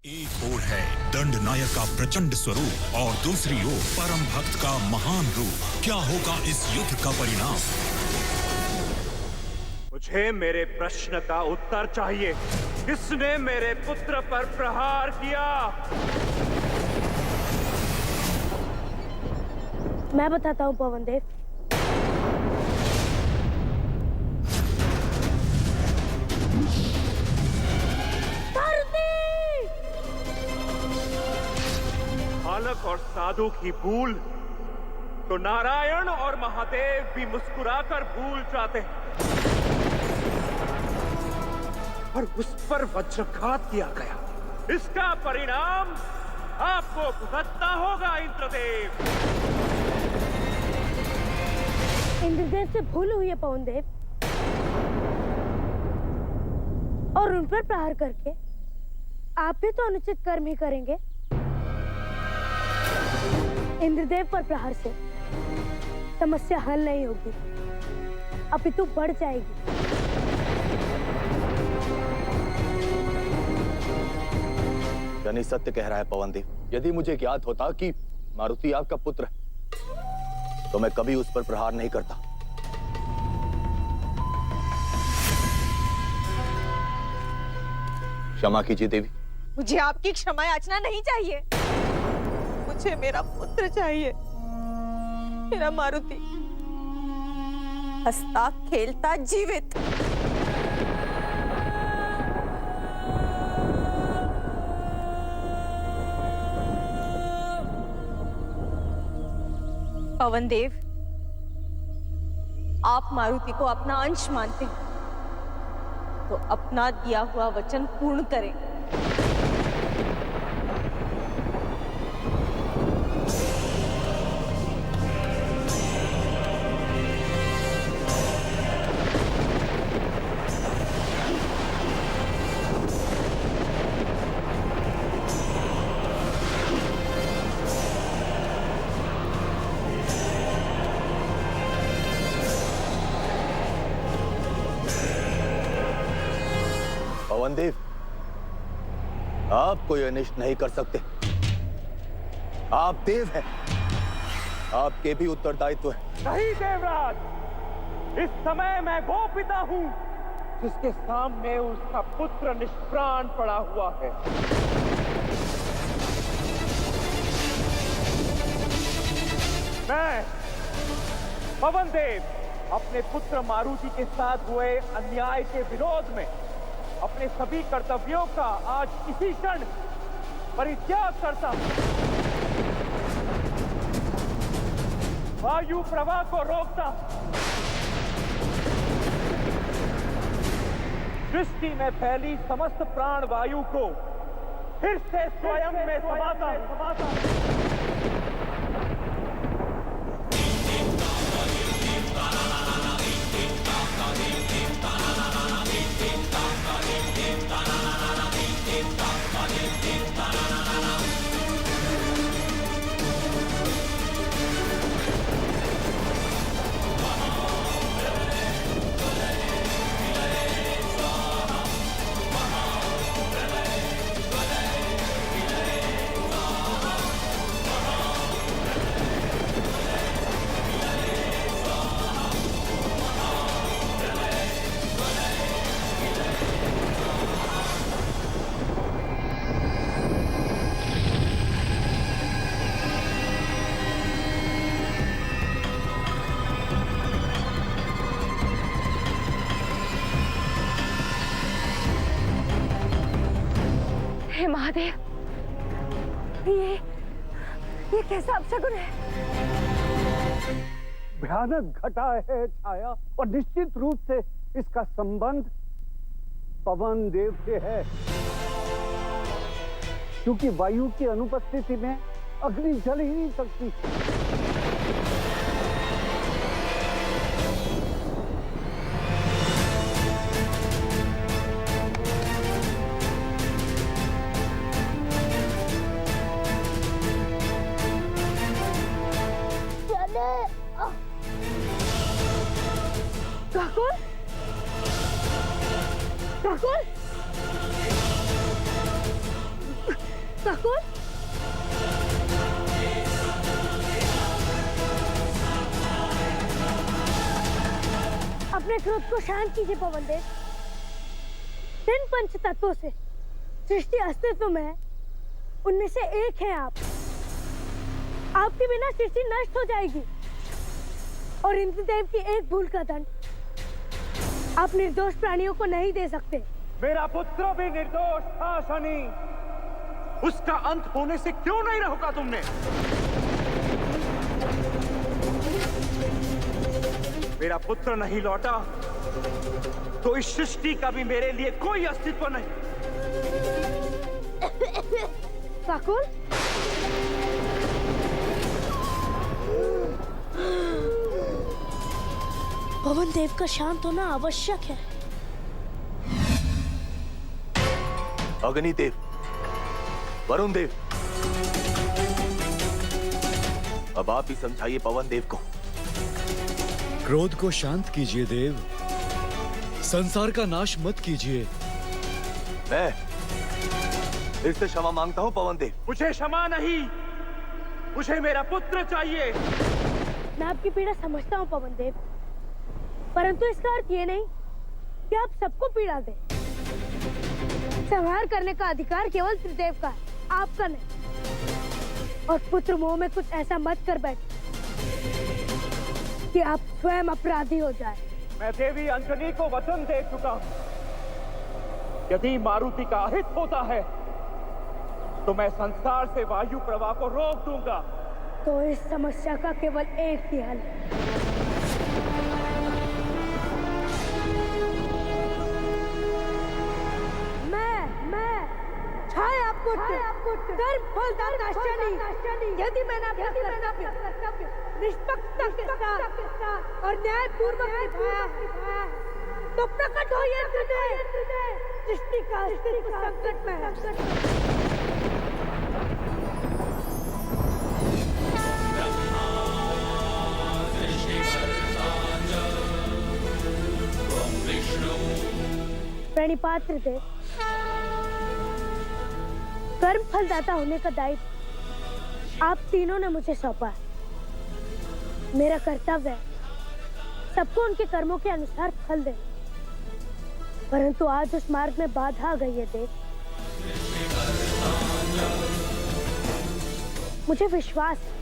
एक ओर है दंड नायक का प्रचंड स्वरूप और दूसरी ओर परम भक्त का महान रूप। क्या होगा इस युद्ध का परिणाम? मुझे मेरे प्रश्न का उत्तर चाहिए। किसने मेरे पुत्र पर प्रहार किया? मैं बताता हूँ पवन देव। बालक और साधु की भूल तो नारायण और महादेव भी मुस्कुराकर भूल जाते हैं, पर उस पर वज्रघात किया गया। इसका परिणाम आपको भुगतना होगा इंद्रदेव। इंद्रदेव से भूल हुई है पवन देव, और उन पर प्रहार करके आप भी तो अनुचित कर्म ही करेंगे। इंद्रदेव पर प्रहार से समस्या हल नहीं होगी, अपितु बढ़ जाएगी। यानी सत्य कह रहा है पवन देव। यदि मुझे ज्ञात होता कि मारुति आपका पुत्र है तो मैं कभी उस पर प्रहार नहीं करता। क्षमा कीजिए देवी। मुझे आपकी क्षमा याचना नहीं चाहिए। मुझे मेरा पुत्र चाहिए, मेरा मारुति, हंसता खेलता जीवित। पवन देव, आप मारुति को अपना अंश मानते हैं तो अपना दिया हुआ वचन पूर्ण करें। पवन देव, आप कोई अनिष्ट नहीं कर सकते। आप देव हैं, आपके भी उत्तरदायित्व है। नहीं देवराज, इस समय मैं वो पिता हूँ जिसके सामने उसका पुत्र निष्प्राण पड़ा हुआ है। मैं पवन देव अपने पुत्र मारुति के साथ हुए अन्याय के विरोध में अपने सभी कर्तव्यों का आज इसी क्षण परित्याग करता हूं। वायु प्रवाह को रोकता हूं। सृष्टि में फैली समस्त प्राण वायु को फिर से स्वयं में समाता हूं। हे महादेव, ये कैसा अपशकुन है? भयानक घटा है छाया, और निश्चित रूप से इसका संबंध पवन देव से है, क्योंकि वायु की अनुपस्थिति में अग्नि जल ही नहीं सकती। ठाकुर, ठाकुर, काकुल, अपने क्रोध को शांत कीजिए पवन देव। 3 पंच तत्वों से सृष्टि अस्तित्व में है, उनमें से एक है आप। आपके बिना सृष्टि नष्ट हो जाएगी और इंद्रदेव की एक भूल का दंड आप निर्दोष प्राणियों को नहीं दे सकते। मेरा पुत्र भी निर्दोष था शनि, उसका अंत होने से क्यों नहीं रोका तुमने? मेरा पुत्र नहीं लौटा तो इस सृष्टि का भी मेरे लिए कोई अस्तित्व नहीं। काकुल, पवन देव का शांत होना आवश्यक है। अग्निदेव, वरुण देव, अब आप ही समझाइए पवन देव को। क्रोध को शांत कीजिए देव, संसार का नाश मत कीजिए। मैं फिर से क्षमा मांगता हूँ पवन देव। मुझे क्षमा नहीं, मुझे मेरा पुत्र चाहिए। मैं आपकी पीड़ा समझता हूँ पवन देव, परंतु इसका अर्थ ये नहीं कि आप सबको पीड़ा दें। संहार करने का अधिकार केवल त्रिदेव का है, आपका नहीं। और पुत्र मोह में कुछ ऐसा मत कर बैठ कि आप स्वयं अपराधी हो जाए। मैं देवी अंजनी को वचन दे चुका हूं, यदि मारुति का अहित होता है तो मैं संसार से वायु प्रवाह को रोक दूंगा। तो इस समस्या का केवल एक ही हल है। मैं छाया पुत्र, कर्म फलदाता शनि, यदि मैंने अपना कर्तव्य निष्पक्षता के साथ और न्यायपूर्वक निभाया तो प्रकट हो ये सृष्टि का अस्तित्व संकट में है। प्रणिपात देव, कर्म फलदाता होने का दायित्व आप तीनों ने मुझे सौंपा है। मेरा कर्तव्य है सबको उनके कर्मों के अनुसार फल देना, परंतु आज उस मार्ग में बाधा आ गई है देव। मुझे विश्वास है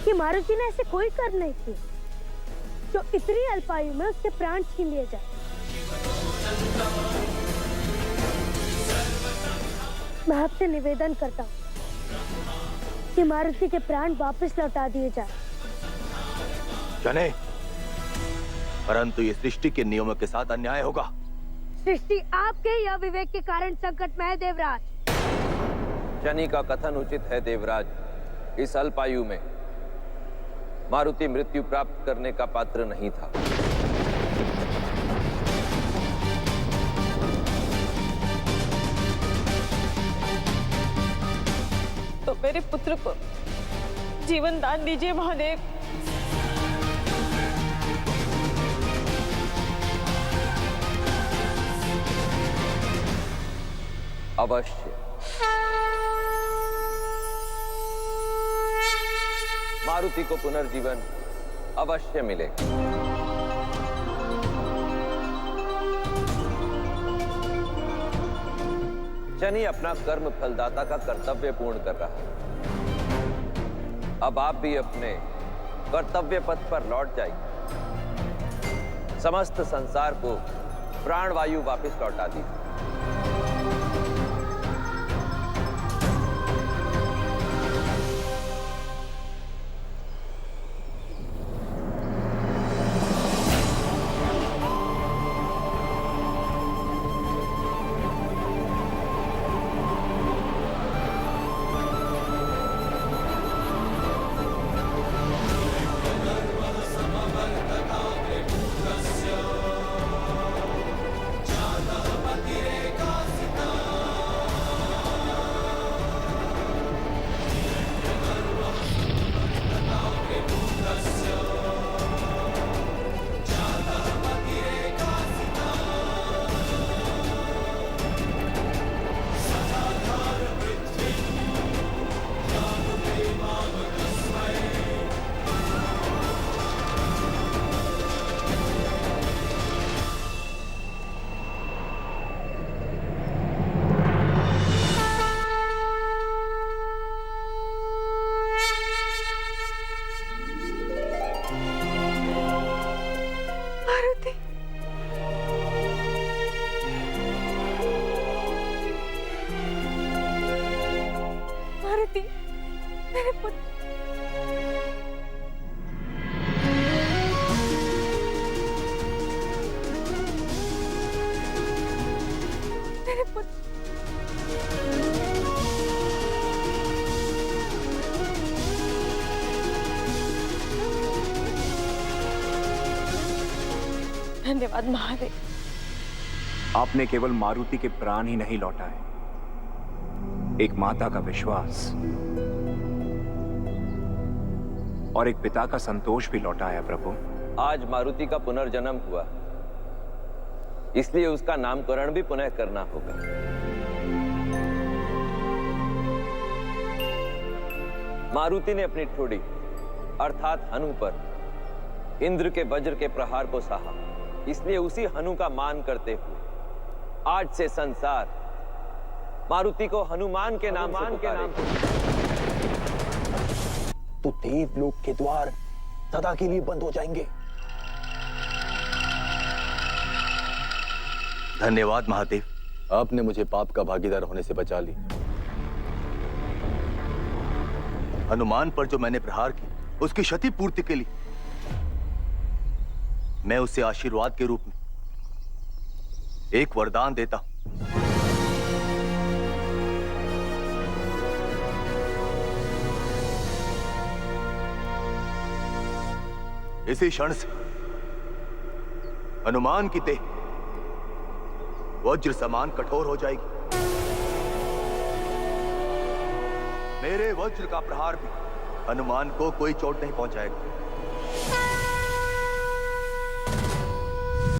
कि मारुति ने ऐसे कोई कर्म नहीं किए जो इतनी अल्पायु में उसके प्राण छीन लिए जाए। मैं आपसे निवेदन करता हूँ कि मारुति के प्राण वापस लौटा दिए जाए। जाने, परंतु ये सृष्टि के नियमों के साथ अन्याय होगा। सृष्टि आपके या विवेक के कारण संकट में है देवराज। शनि का कथन उचित है देवराज। इस अल्पायु में मारुति मृत्यु प्राप्त करने का पात्र नहीं था। तो मेरे पुत्र को जीवन दान दीजिए महादेव। अवश्य। मारुति को पुनर्जीवन अवश्य मिलेगा। शनि अपना कर्म फलदाता का कर्तव्य पूर्ण कर रहा है। अब आप भी अपने कर्तव्य पथ पर लौट जाइए। समस्त संसार को प्राणवायु वापस लौटा दीजिए। मेरे पुत्र, मेरे पुत्र, धन्यवाद महादेव। आपने केवल मारुति के प्राण ही नहीं लौटाए, एक माता का विश्वास और एक पिता का संतोष भी लौटाया प्रभु। आज मारुति का पुनर्जन्म हुआ, इसलिए उसका नामकरण भी पुनः करना होगा। मारुति ने अपनी ठोड़ी अर्थात हनु पर इंद्र के वज्र के प्रहार को सहा, इसलिए उसी हनु का मान करते हुए आज से संसार मारुति को हनुमान के नाम से पुकारेगा। तो देवलोक के द्वार सदा के लिए बंद हो जाएंगे। धन्यवाद महादेव, आपने मुझे पाप का भागीदार होने से बचा ली। हनुमान पर जो मैंने प्रहार की, उसकी क्षति पूर्ति के लिए मैं उसे आशीर्वाद के रूप में एक वरदान देता हूं। इसी क्षण से हनुमान की देह वज्र समान कठोर हो जाएगी। मेरे वज्र का प्रहार भी हनुमान को कोई चोट नहीं पहुंचाएगा।